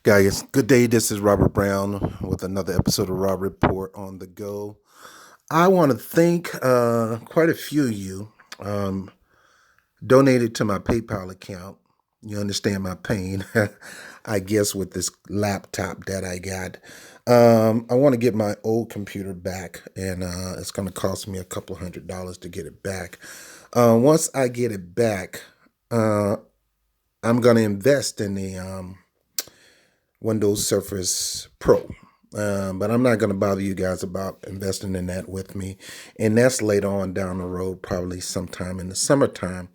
Guys, good day. This is Robert Brown with another episode of Rob Report on the Go. I want to thank quite a few of you um, donated to my PayPal account. You understand my pain, I guess, with this laptop that I got. I want to get my old computer back, and it's going to cost me a couple $100 to get it back. Once I get it back, I'm going to invest in the Windows Surface Pro. But I'm not going to bother you guys about investing in that with me. And that's later on down the road, probably sometime in the summertime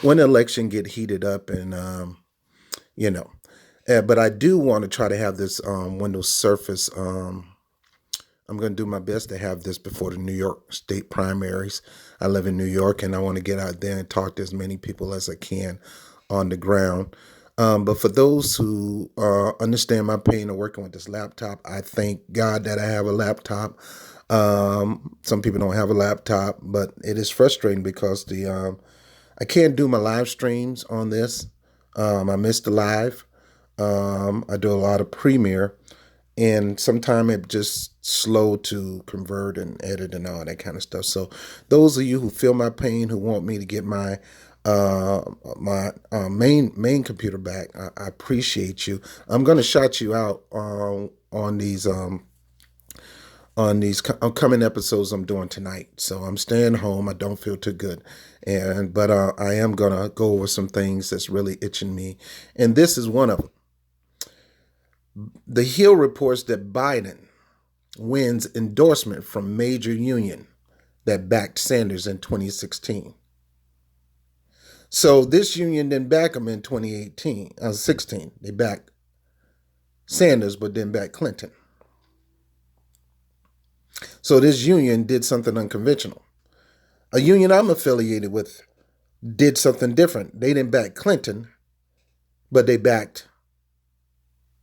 when the election get heated up and, you know. But I do want to try to have this Windows Surface. I'm going to do my best to have this before the New York state primaries. I live in New York, and I want to get out there and talk to as many people as I can on the ground. But for those who understand my pain of working with this laptop, I thank God that I have a laptop. Some people don't have a laptop, but it is frustrating because I can't do my live streams on this. I miss the live. I do a lot of Premiere, and sometimes it just slow to convert and edit and all that kind of stuff. So those of you who feel my pain, who want me to get my main computer back, I appreciate you. I'm going to shout you out on these upcoming episodes I'm doing tonight. So I'm staying home. I don't feel too good, but I am gonna go over some things that's really itching me, and this is one of them. The Hill reports that Biden wins endorsement from major union that backed Sanders in 2016. So this union didn't back him in 16. They backed Sanders, but didn't back Clinton. So this union did something unconventional. A union I'm affiliated with did something different. They didn't back Clinton, but they backed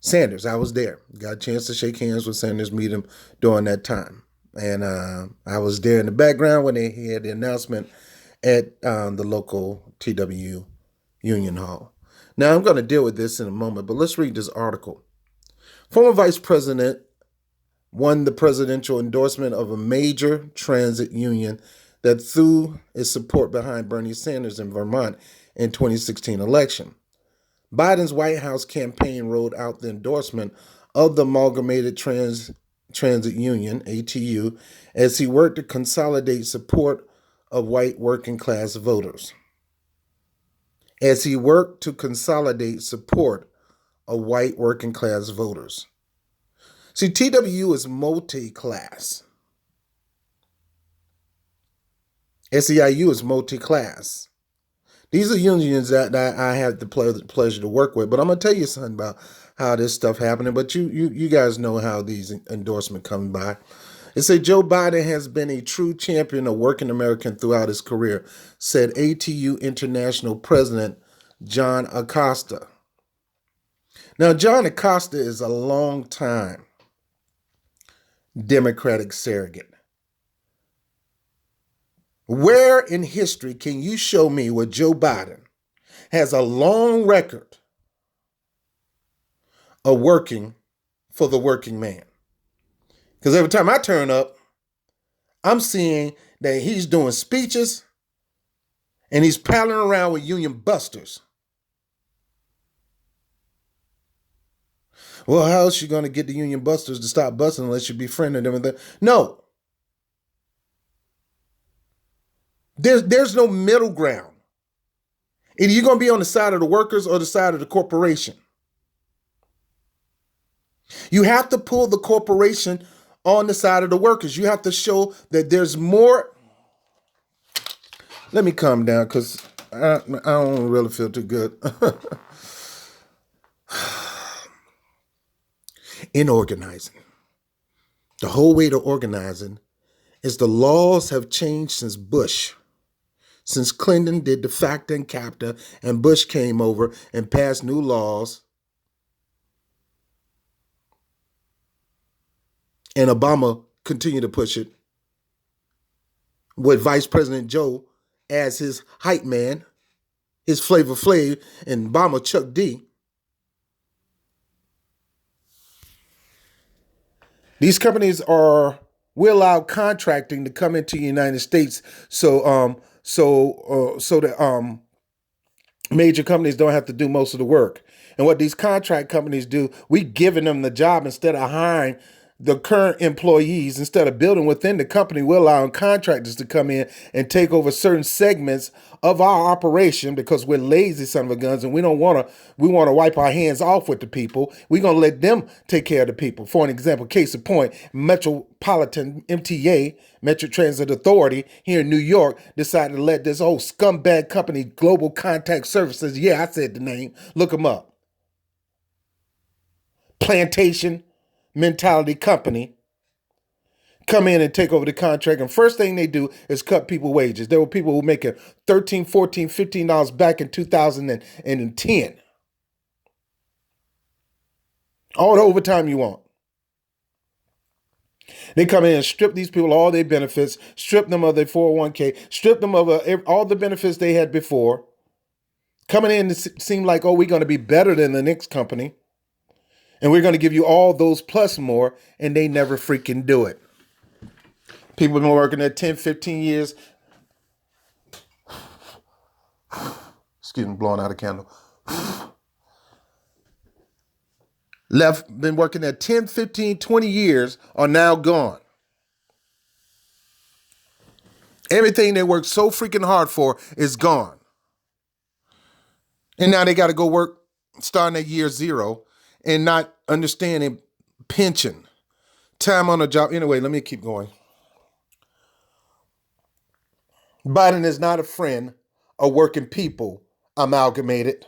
Sanders. I was there. Got a chance to shake hands with Sanders, meet him during that time. And I was there in the background when they had the announcement at the local TW Union Hall. Now, I'm going to deal with this in a moment, but let's read this article. Former Vice President won the presidential endorsement of a major transit union that threw its support behind Bernie Sanders in Vermont in 2016 election. Biden's White House campaign rolled out the endorsement of the Amalgamated Transit Union, ATU, as he worked to consolidate support of white working class voters. See, TWU is multi-class. SEIU is multi-class. These are unions that I have the pleasure to work with. But I'm going to tell you something about how this stuff happening. But you guys know how these endorsements come by. It said Joe Biden has been a true champion of working American throughout his career, said ATU International President John Acosta. Now, John Acosta is a long-time Democratic surrogate. Where in history can you show me where Joe Biden has a long record of working for the working man? Because every time I turn up, I'm seeing that he's doing speeches and he's palling around with union busters. Well, how is she going to get the union busters to stop busting unless you befriend them? No. There's no middle ground. Either you're going to be on the side of the workers or the side of the corporation. You have to pull the corporation on the side of the workers. You have to show that there's more. Let me calm down because I don't really feel too good. In organizing, the whole way to organizing is the laws have changed since Bush. Since Clinton did de facto and capta and Bush came over and passed new laws and Obama continued to push it with Vice President Joe as his hype man, his Flavor Flav, and Obama Chuck D. These companies we allow contracting to come into the United States, so that major companies don't have to do most of the work. And what these contract companies do, we giving them the job instead of hiring the current employees. Instead of building within the company, we're allowing contractors to come in and take over certain segments of our operation because we're lazy son of a guns and we want to wipe our hands off with the people. We're going to let them take care of the people. For an example, case in point, Metropolitan MTA, Metro Transit Authority here in New York, decided to let this old scumbag company, Global Contact Services, yeah, I said the name, look them up, plantation mentality company, come in and take over the contract. And first thing they do is cut people wages. There were people who were making $13, $14, $15 back in 2010. All the overtime you want. They come in and strip these people all their benefits, strip them of their 401k, strip them of all the benefits they had before. Coming in to seem like, oh, we're going to be better than the next company. And we're going to give you all those plus more. And they never freaking do it. People have been working there 10, 15 years. Excuse me, blowing out a candle. Been working there 10, 15, 20 years, are now gone. Everything they worked so freaking hard for is gone. And now they got to go work starting at year zero and not understanding pension, time on the job. Anyway, let me keep going. Biden is not a friend of working people, Amalgamated.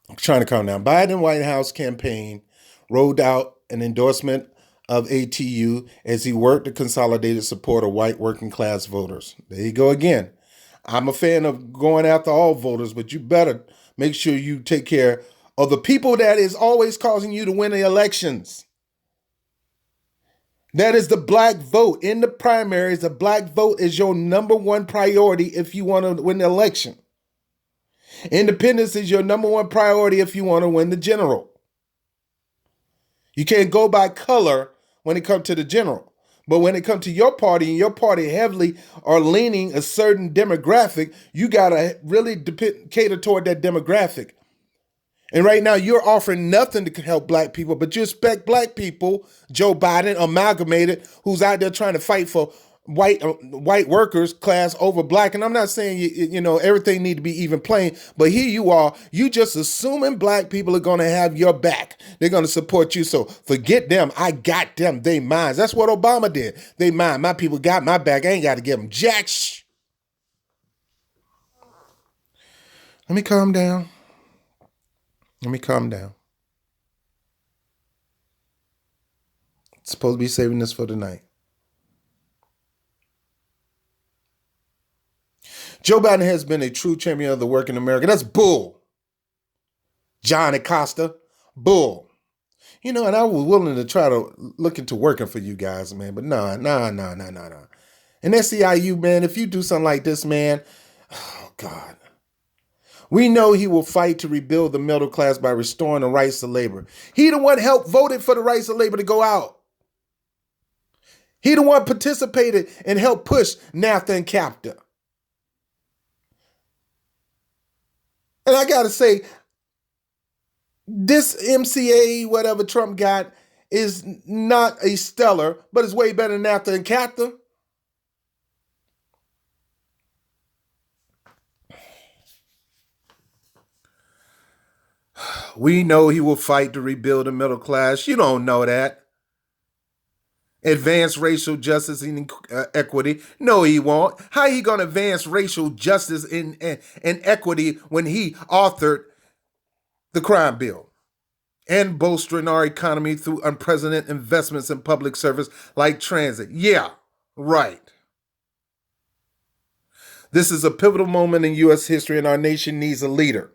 I'm trying to calm down. Biden White House campaign rolled out an endorsement of ATU as he worked to consolidate support of white working class voters. There you go again. I'm a fan of going after all voters, but you better make sure you take care of the people that is always causing you to win the elections. That is the black vote. In the primaries, the black vote is your number one priority if you want to win the election. Independence is your number one priority if you want to win the general. You can't go by color when it comes to the general. But when it comes to your party and your party heavily are leaning a certain demographic, you got to really cater toward that demographic. And right now you're offering nothing to help black people, but you expect black people, Joe Biden, Amalgamated, who's out there trying to fight for white workers class over black. And I'm not saying you know everything need to be even playing, but here you are, you just assuming black people are going to have your back. They're going to support you. So forget them. I got them. They mine. That's what Obama did. They mine. My people got my back. I ain't got to give them jack. Let me calm down. Supposed to be saving this for tonight. Joe Biden has been a true champion of the working America. That's bull. John Acosta, bull. You know, and I was willing to try to look into working for you guys, man. But nah. And SEIU, man, if you do something like this, man, oh, God. We know he will fight to rebuild the middle class by restoring the rights of labor. He the one helped voted for the rights of labor to go out. He the one participated and helped push NAFTA and CAFTA. And I got to say, this MCA, whatever Trump got, is not a stellar, but it's way better than NAFTA and CAFTA. We know he will fight to rebuild the middle class. You don't know that. Advance racial justice and equity. No, he won't. How he going to advance racial justice and equity when he authored the crime bill and bolstering our economy through unprecedented investments in public service like transit? Yeah, right. This is a pivotal moment in U.S. history, and our nation needs a leader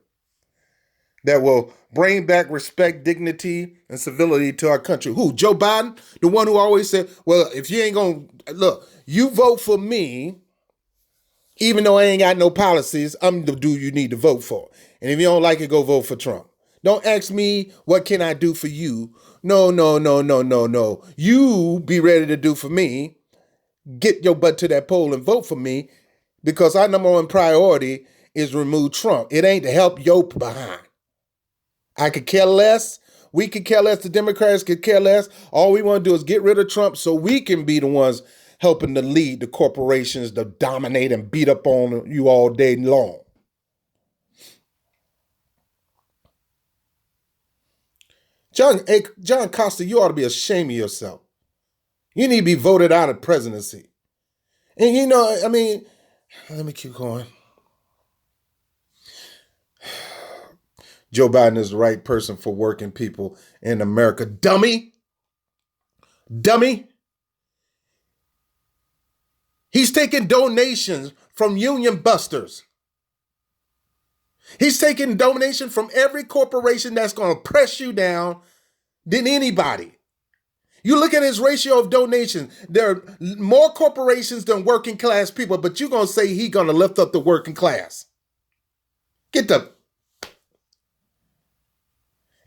that will bring back respect, dignity, and civility to our country. Who? Joe Biden? The one who always said, well, if you ain't going to, look, you vote for me, Even though I ain't got no policies, I'm the dude you need to vote for. And if you don't like it, go vote for Trump. Don't ask me what can I do for you. No, no, no, no, no, no. You be ready to do for me. Get your butt to that poll and vote for me, because our number one priority is remove Trump. It ain't to help your behind. I could care less. We could care less. The Democrats could care less. All we want to do is get rid of Trump so we can be the ones helping to lead the corporations to dominate and beat up on you all day long. John Costa, you ought to be ashamed of yourself. You need to be voted out of presidency. And let me keep going. Joe Biden is the right person for working people in America. Dummy. Dummy. He's taking donations from union busters. He's taking donations from every corporation that's going to press you down than anybody. You look at his ratio of donations. There are more corporations than working class people, but you're going to say he's going to lift up the working class. Get the...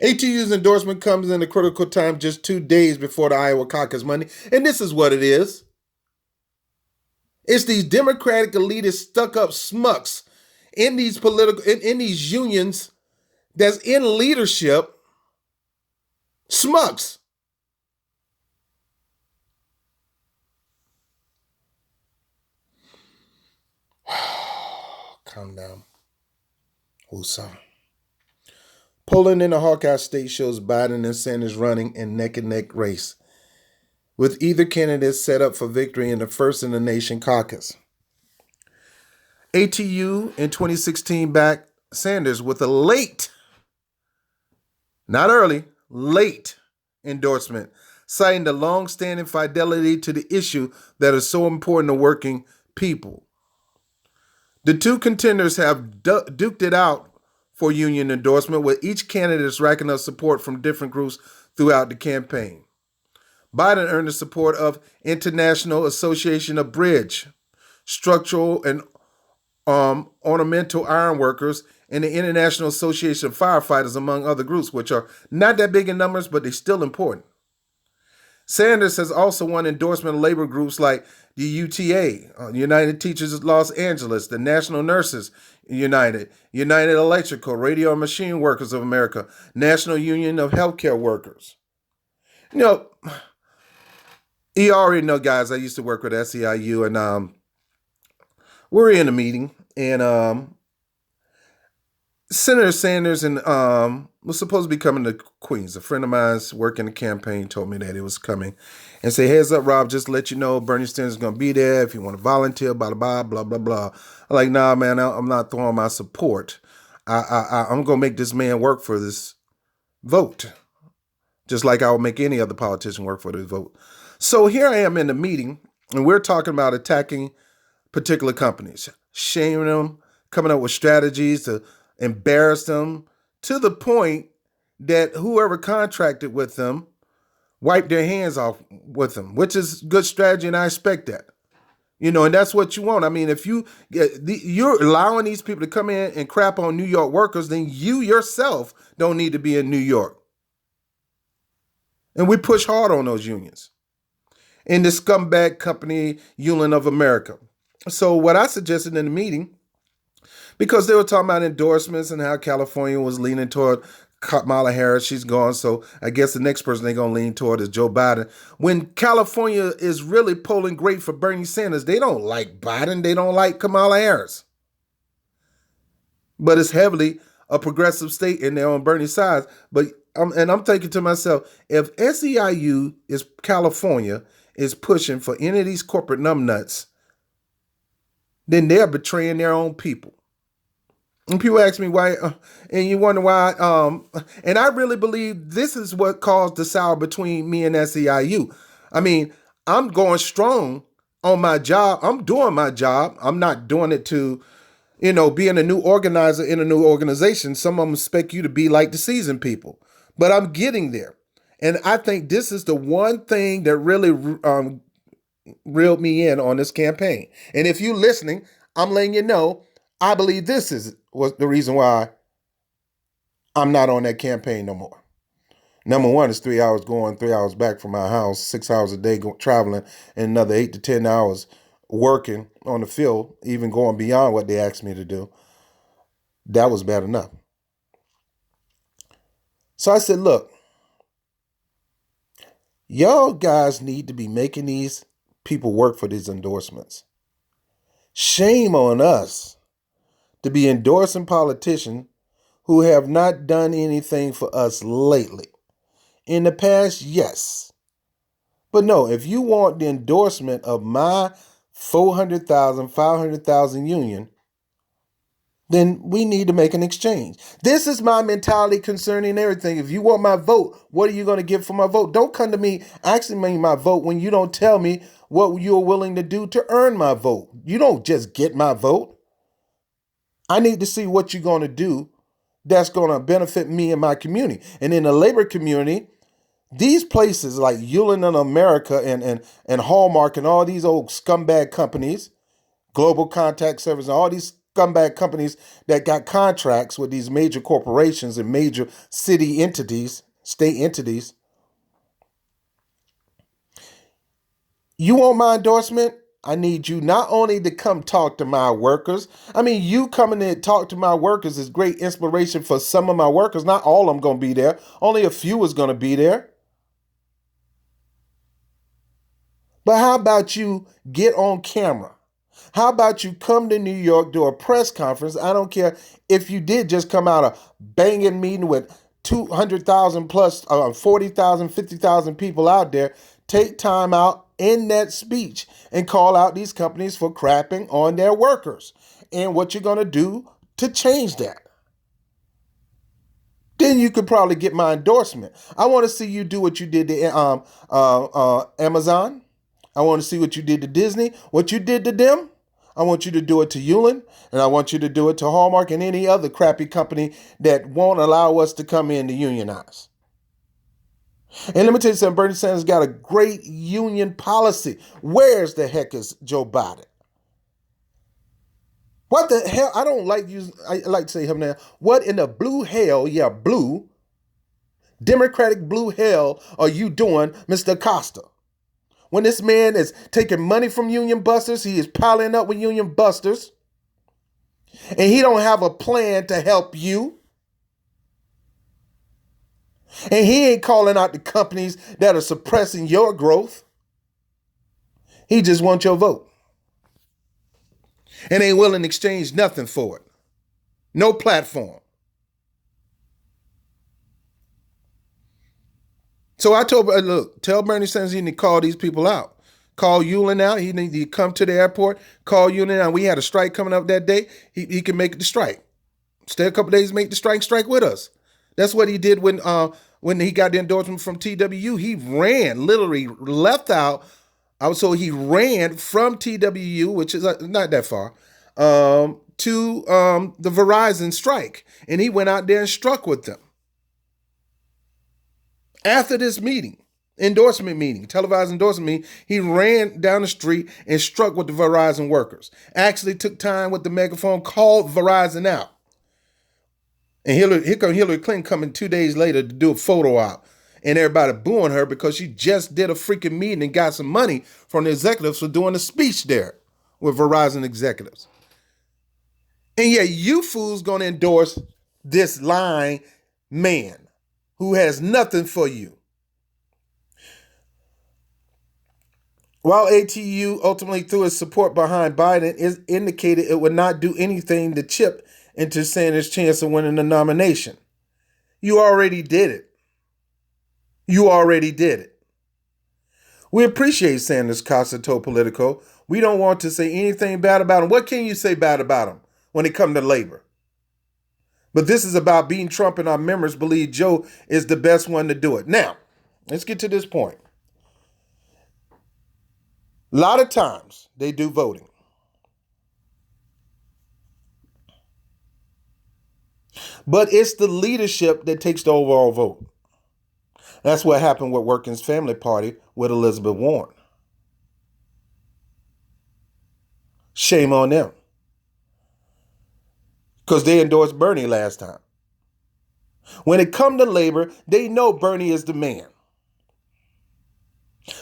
ATU's endorsement comes in a critical time just 2 days before the Iowa caucus Monday. And this is what it is. It's these Democratic elitists stuck up smucks in these in these unions that's in leadership. Smucks. Calm down. Woosah. Polling in the Hawkeye state shows Biden and Sanders running in neck-and-neck race, with either candidate set up for victory in the first in the nation caucus. ATU in 2016 backed Sanders with a late, not early, late endorsement, citing the long-standing fidelity to the issue that is so important to working people. The two contenders have duked it out for union endorsement, with each candidate racking up support from different groups throughout the campaign. Biden earned the support of International Association of Bridge, Structural and Ornamental Iron Workers, and the International Association of Firefighters, among other groups, which are not that big in numbers, but they're still important. Sanders has also won endorsement of labor groups like the UTA, United Teachers of Los Angeles, the National Nurses United, United Electrical, Radio and Machine Workers of America, National Union of Healthcare Workers. You already know, guys, I used to work with SEIU, and we were in a meeting, and Senator Sanders and was supposed to be coming to Queens. A friend of mine's working the campaign told me that it was coming, and say, "Heads up, Rob, just to let you know, Bernie Sanders is going to be there if you want to volunteer, blah, blah, blah, blah, blah." I'm like, "Nah, man, I'm not throwing my support. I'm going to make this man work for this vote, just like I would make any other politician work for this vote." So here I am in the meeting, and we're talking about attacking particular companies, shaming them, coming up with strategies to embarrass them, to the point that whoever contracted with them wiped their hands off with them, which is good strategy, and I expect that. And that's what you want. I mean, if you're allowing these people to come in and crap on New York workers, then you yourself don't need to be in New York. And we push hard on those unions in the scumbag company Union of America. So what I suggested in the meeting, because they were talking about endorsements and how California was leaning toward Kamala Harris, she's gone, so I guess the next person they're going to lean toward is Joe Biden. When California is really polling great for Bernie Sanders, they don't like Biden, they don't like Kamala Harris. But it's heavily a progressive state and they're on Bernie's side. But I'm thinking to myself, if SEIU is California is pushing for any of these corporate numbnuts, then they're betraying their own people. And people ask me why, and you wonder why. And I really believe this is what caused the sour between me and SEIU. I mean, I'm going strong on my job. I'm doing my job. I'm not doing it to, being a new organizer in a new organization. Some of them expect you to be like the seasoned people, but I'm getting there. And I think this is the one thing that really reeled me in on this campaign. And if you're listening, I'm letting you know, I believe this was the reason why I'm not on that campaign no more. Number one is 3 hours going, 3 hours back from my house, 6 hours a day traveling, and another 8 to 10 hours working on the field, even going beyond what they asked me to do. That was bad enough. So I said, look, y'all guys need to be making these people work for these endorsements. Shame on us to be endorsing politicians who have not done anything for us lately. In the past, yes. But no, if you want the endorsement of my 400,000, 500,000 union, then we need to make an exchange. This is my mentality concerning everything. If you want my vote, what are you going to give for my vote? Don't come to me asking me my vote when you don't tell me what you're willing to do to earn my vote. You don't just get my vote. I need to see what you're going to do that's going to benefit me and my community. And in the labor community, these places like Hewlett and America and Hallmark and all these old scumbag companies, Global Contact Service, and all these scumbag companies that got contracts with these major corporations and major city entities, state entities. You want my endorsement? I need you not only to come talk to my workers. I mean, you coming to talk to my workers is great inspiration for some of my workers. Not all of them going to be there. Only a few is going to be there. But how about you get on camera? How about you come to New York, do a press conference? I don't care if you did just come out a banging meeting with 200,000 plus 40,000, 50,000 people out there. Take time out in that speech and call out these companies for crapping on their workers and what you're going to do to change that. Then you could probably get my endorsement. I want to see you do what you did to Amazon. I want to see what you did to Disney, what you did to them. I want you to do it to Hewlett, and I want you to do it to Hallmark and any other crappy company that won't allow us to come in to unionize. And let me tell you something, Bernie Sanders got a great union policy. Where's the heck is Joe Biden? What the hell? I don't like I like to say him now. What in the blue hell, blue, Democratic blue hell are you doing, Mr. Acosta? When this man is taking money from union busters, he is piling up with union busters, and he don't have a plan to help you. And he ain't calling out the companies that are suppressing your growth. He just wants your vote. And ain't willing to exchange nothing for it. No platform. So I told, look, tell Bernie Sanders he need to call these people out. Call Hewlett out. He need to come to the airport. Call Hewlett out. We had a strike coming up that day. He can make the strike. Stay a couple days, make the strike with us. That's what he did when he got the endorsement from TWU. He ran, literally left out. So he ran from TWU, which is not that far, to the Verizon strike. And he went out there and struck with them. After this meeting, endorsement meeting, televised endorsement meeting, he ran down the street and struck with the Verizon workers. Actually took time with the megaphone, called Verizon out. And here come Hillary Clinton coming 2 days later to do a photo op. And everybody booing her because she just did a freaking meeting and got some money from the executives for doing a speech there with Verizon executives. And yet you fools gonna endorse this lying man who has nothing for you. While ATU ultimately threw its support behind Biden, it indicated it would not do anything to chip into Sanders' chance of winning the nomination. You already did it. You already did it. We appreciate Sanders, Costa told Politico. We don't want to say anything bad about him. What can you say bad about him when it comes to labor? But this is about beating Trump, and our members believe Joe is the best one to do it. Now, let's get to this point. A lot of times they do voting. But it's the leadership that takes the overall vote. That's what happened with Working's Family Party with Elizabeth Warren. Shame on them. because they endorsed Bernie last time. When it comes to labor, they know Bernie is the man.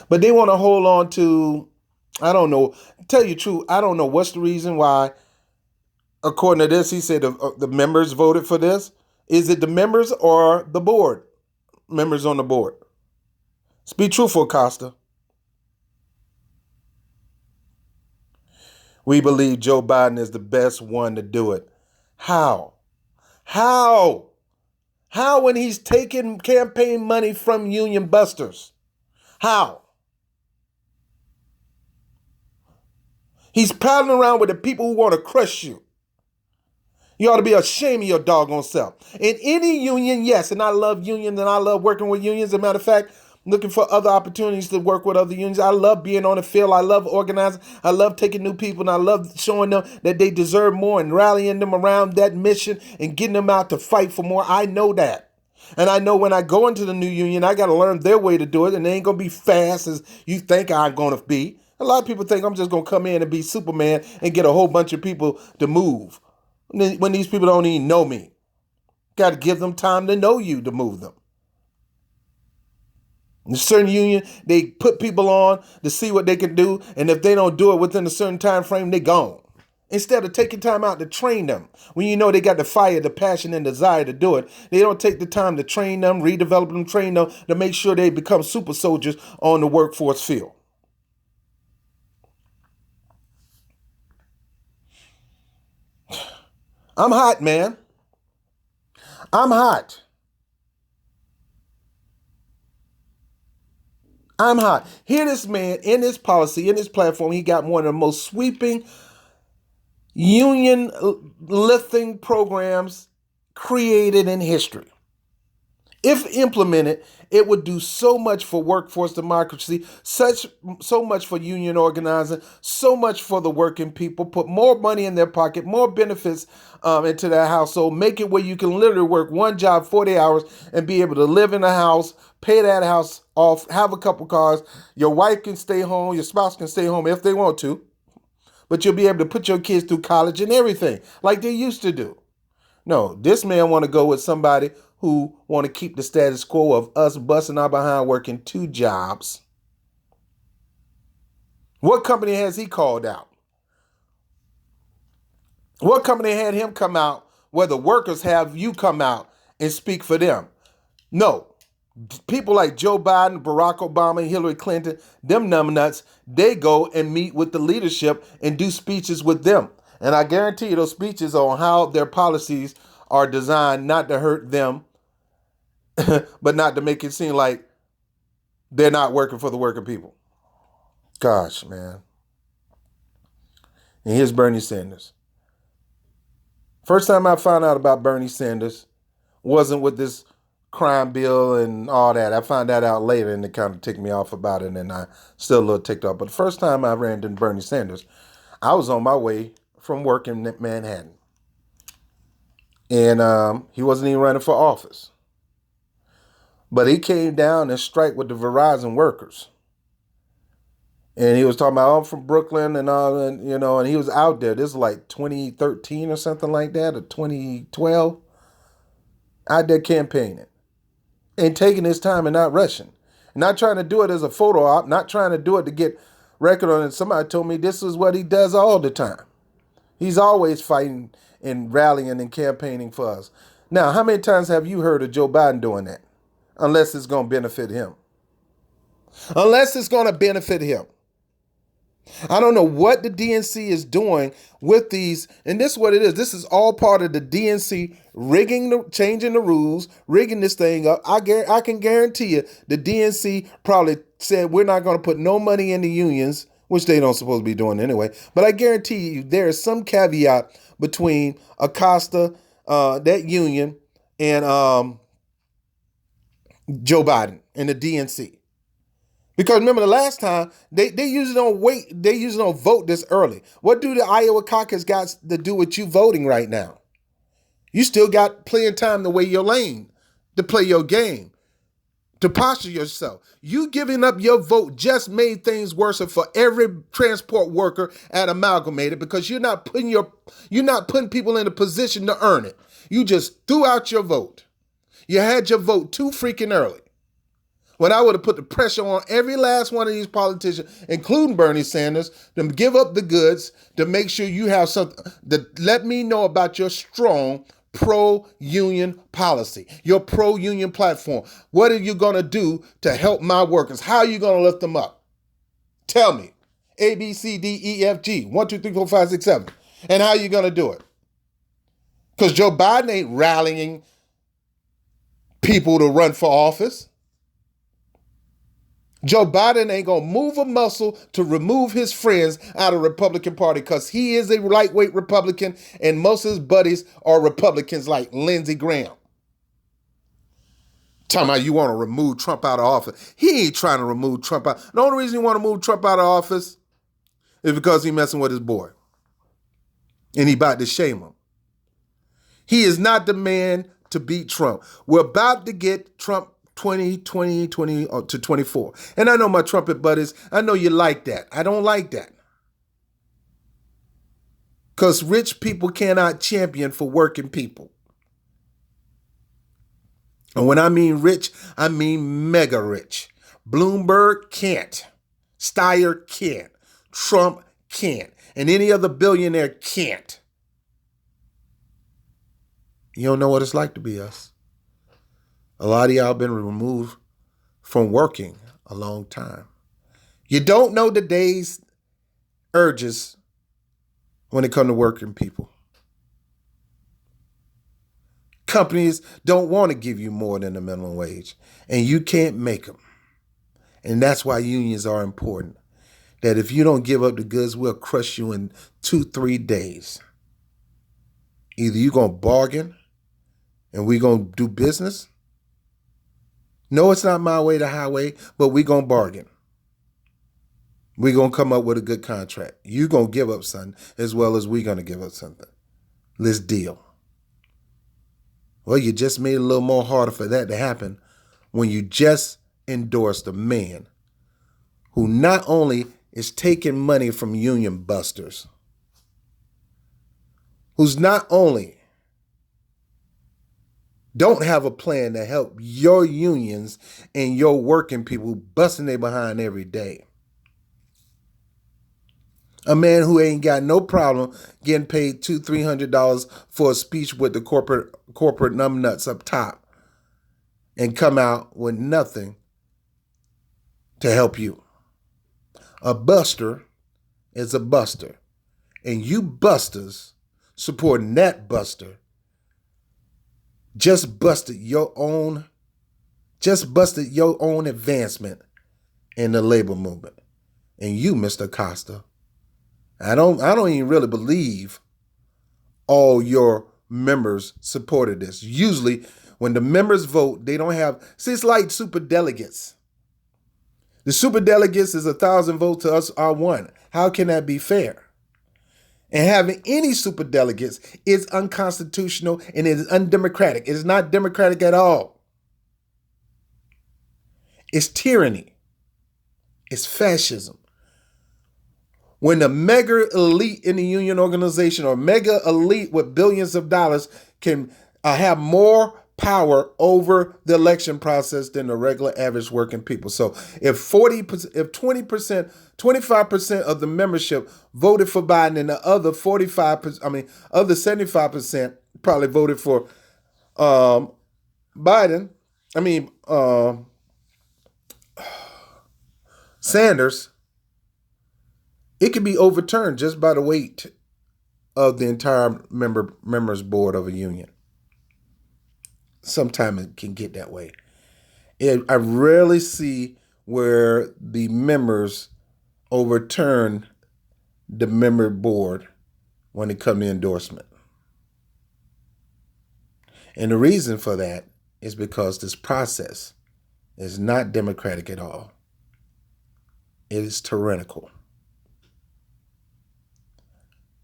But they want to hold on to, I don't know, tell you the truth, I don't know what's the reason why, according to this, he said the members voted for this. Is it the members or the board? Members on the board. Let's be truthful, Costa. We believe Joe Biden is the best one to do it. How? How? How when he's taking campaign money from union busters? How? He's paddling around with the people who want to crush you. You ought to be ashamed of your doggone self. In any union, yes, and I love unions and I love working with unions. As a matter of fact, looking for other opportunities to work with other unions. I love being on the field. I love organizing. I love taking new people, and I love showing them that they deserve more and rallying them around that mission and getting them out to fight for more. I know that. And I know when I go into the new union, I got to learn their way to do it, and they ain't going to be fast as you think I'm going to be. A lot of people think I'm just going to come in and be Superman and get a whole bunch of people to move when these people don't even know me. Got to give them time to know you to move them. In a certain union, they put people on to see what they can do, and if they don't do it within a certain time frame, they gone. Instead of taking time out to train them, when you know they got the fire, the passion, and desire to do it, they don't take the time to train them, redevelop them, train them to make sure they become super soldiers on the workforce field. I'm hot, man. I'm hot. I'm hot. Here this man, in his policy, in his platform, he got one of the most sweeping union lifting programs created in history. If implemented, it would do so much for workforce democracy, so much for union organizing, so much for the working people, put more money in their pocket, more benefits into their household, make it where you can literally work one job 40 hours and be able to live in a house, pay that house off, have a couple cars. Your wife can stay home, your spouse can stay home if they want to, but you'll be able to put your kids through college and everything like they used to do. No, this man want to go with somebody who want to keep the status quo of us busting our behind working two jobs. What company has he called out? What company had him come out where the workers have you come out and speak for them? No. People like Joe Biden, Barack Obama, Hillary Clinton, them numbnuts, they go and meet with the leadership and do speeches with them. And I guarantee you those speeches on how their policies are designed not to hurt them, but not to make it seem like they're not working for the working people. Gosh, man. And here's Bernie Sanders. First time I found out about Bernie Sanders wasn't with this crime bill and all that. I found that out later and it kind of ticked me off about it, and I still a little ticked off. But the first time I ran into Bernie Sanders, I was on my way from work in Manhattan. And he wasn't even running for office. But he came down and strike with the Verizon workers. And he was talking about, I'm from Brooklyn and all, and and he was out there. This is like 2013 or something like that, or 2012. Out there campaigning and taking his time and not rushing. Not trying to do it as a photo op, not trying to do it to get record on it. Somebody told me this is what he does all the time. He's always fighting and rallying and campaigning for us. Now, how many times have you heard of Joe Biden doing that? Unless it's going to benefit him. Unless it's going to benefit him. I don't know what the DNC is doing with these, and this is what it is. This is all part of the DNC changing the rules, rigging this thing up. I can guarantee you the DNC probably said we're not going to put no money in the unions, which they don't supposed to be doing anyway. But I guarantee you there is some caveat between Acosta, that union, and Joe Biden and the DNC. Because remember the last time, they usually don't wait, they usually don't vote this early. What do the Iowa caucus got to do with you voting right now? You still got plenty of time to wait your lane, to play your game. to posture yourself. You giving up your vote just made things worse for every transport worker at Amalgamated, because you're not putting people in a position to earn it. You just threw out your vote. You had your vote too freaking early. When I would have put the pressure on every last one of these politicians, including Bernie Sanders, to give up the goods, to make sure you have something, to let me know about your strong pro-union policy, your pro-union platform. What are you going to do to help my workers? How are you going to lift them up? Tell me. A, B, C, D, E, F, G. 1, 2, 3, 4, 5, 6, 7. And how are you going to do it? Because Joe Biden ain't rallying people to run for office. Joe Biden ain't going to move a muscle to remove his friends out of the Republican Party, because he is a lightweight Republican and most of his buddies are Republicans like Lindsey Graham. Talking about you want to remove Trump out of office. He ain't trying to remove Trump out. The only reason he want to move Trump out of office is because he messing with his boy. And he about to shame him. He is not the man to beat Trump. We're about to get Trump 20 to 24. And I know my trumpet buddies, I know you like that. I don't like that. Because rich people cannot champion for working people. And when I mean rich, I mean mega rich. Bloomberg can't. Steyer can't. Trump can't. And any other billionaire can't. You don't know what it's like to be us. A lot of y'all been removed from working a long time. You don't know the day's urges when it comes to working people. Companies don't want to give you more than the minimum wage, and you can't make them. And that's why unions are important. That if you don't give up the goods, we'll crush you in 2-3 days. Either you're going to bargain and we're going to do business. No, it's not my way, the highway, but we're going to bargain. We're going to come up with a good contract. You're going to give up something as well as we're going to give up something. Let's deal. Well, you just made it a little more harder for that to happen when you just endorsed a man who not only is taking money from union busters, who's not only don't have a plan to help your unions and your working people busting their behind every day. A man who ain't got no problem getting paid $200-$300 for a speech with the corporate numbnuts up top and come out with nothing to help you. A buster is a buster. And you busters supporting that buster just busted your own advancement in the labor movement. And you, Mr. Costa, I don't even really believe all your members supported this. Usually when the members vote, they don't have, see, it's like super delegates. The super delegates is 1,000 votes to us are one. How can that be fair? And having any super delegates is unconstitutional and it is undemocratic. It is not democratic at all. It's tyranny. It's fascism. When the mega elite in the union organization or mega elite with billions of dollars can have more power over the election process than the regular average working people. So if 20%, 25% of the membership voted for Biden and the other 75% probably voted for Sanders, it could be overturned just by the weight of the entire members board of a union. Sometimes it can get that way. I rarely see where the members overturn the member board when it comes to endorsement. And the reason for that is because this process is not democratic at all. It is tyrannical.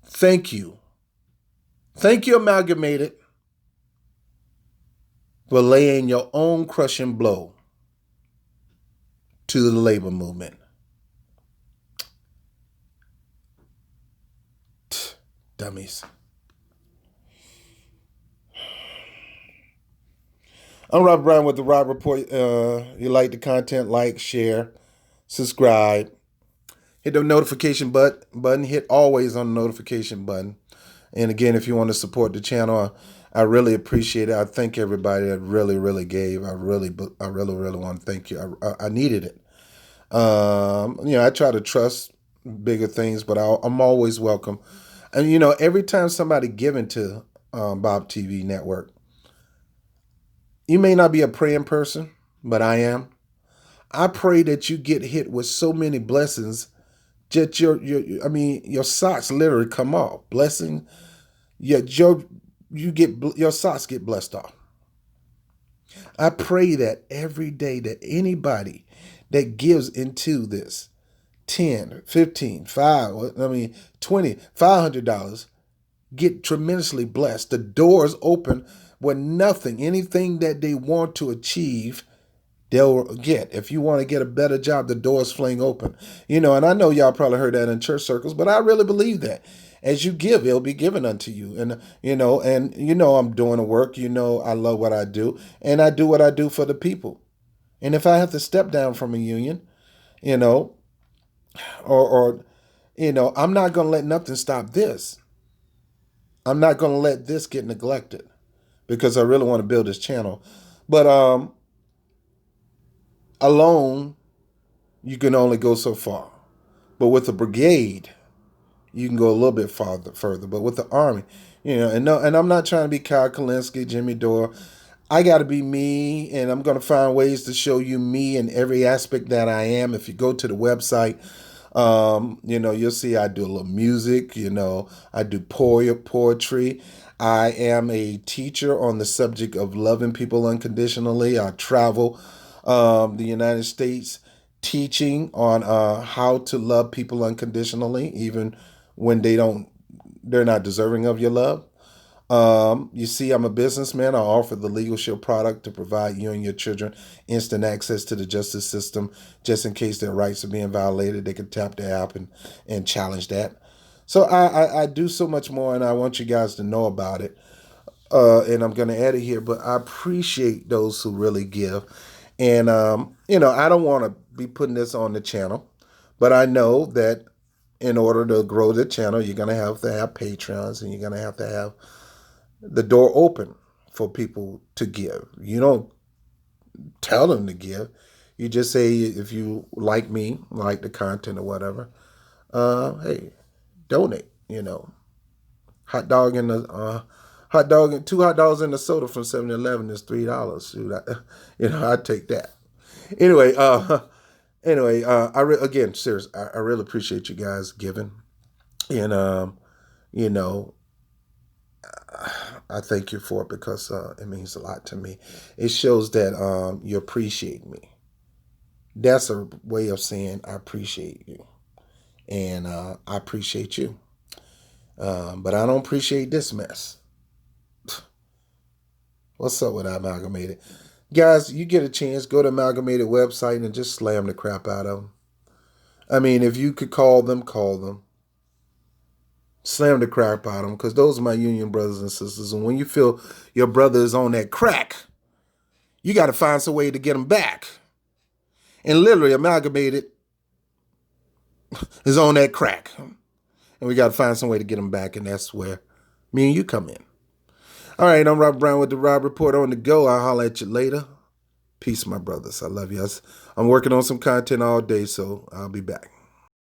Thank you. Thank you, Amalgamated, for laying your own crushing blow to the labor movement. Dummies. I'm Rob Brown with the Rob Report. You like the content, like, share, subscribe. Hit the notification button. Hit always on the notification button. And again, if you want to support the channel, I really appreciate it. I thank everybody that really gave. I really want to thank you. I needed it. I try to trust bigger things, but I'm always welcome. And every time somebody given to Bob TV Network, you may not be a praying person, but I am. I pray that you get hit with so many blessings that your socks literally come off. Blessing, your socks get blessed off. I pray that every day that anybody that gives into this 10, 15, 20, $500 get tremendously blessed. The doors open where anything that they want to achieve, they'll get. If you want to get a better job, the doors fling open. And I know y'all probably heard that in church circles, but I really believe that. As you give, it'll be given unto you. And I'm doing the work. I love what I do. And I do what I do for the people. And if I have to step down from a union, I'm not going to let nothing stop this. I'm not going to let this get neglected because I really want to build this channel. But alone, you can only go so far. But with a brigade, you can go a little bit further. But with the army, and I'm not trying to be Kyle Kalinske, Jimmy Dore. I got to be me, and I'm going to find ways to show you me in every aspect that I am. If you go to the website, you'll see I do a little music, I do poetry. I am a teacher on the subject of loving people unconditionally. I travel the United States teaching on how to love people unconditionally, even when they're not deserving of your love. You see, I'm a businessman. I offer the Legal Shield product to provide you and your children instant access to the justice system, just in case their rights are being violated. They can tap the app and challenge that. So I do so much more, and I want you guys to know about it. And I'm going to add it here, but I appreciate those who really give. And, I don't want to be putting this on the channel, but I know that in order to grow the channel, you're going to have Patreons, and you're going to have the door open for people to give. You don't tell them to give. You just say, if you like me, like the content or whatever, hey, donate. Hot dog in the two hot dogs in the soda from 7-Eleven is $3. Shoot, I'd take that. Anyway, again, serious. I really appreciate you guys giving, and I thank you for it because it means a lot to me. It shows that you appreciate me. That's a way of saying I appreciate you, and I appreciate you. But I don't appreciate this mess. What's up with Amalgamated? Guys, you get a chance, go to Amalgamated website and just slam the crap out of them. I mean, if you could call them, call them. Slam the crap out of them, because those are my union brothers and sisters. And when you feel your brother is on that crack, you got to find some way to get them back. And literally, Amalgamated is on that crack. And we got to find some way to get them back, and that's where me and you come in. All right, I'm Rob Brown with the Rob Report on the go. I'll holler at you later. Peace, my brothers. I love you. I'm working on some content all day, so I'll be back.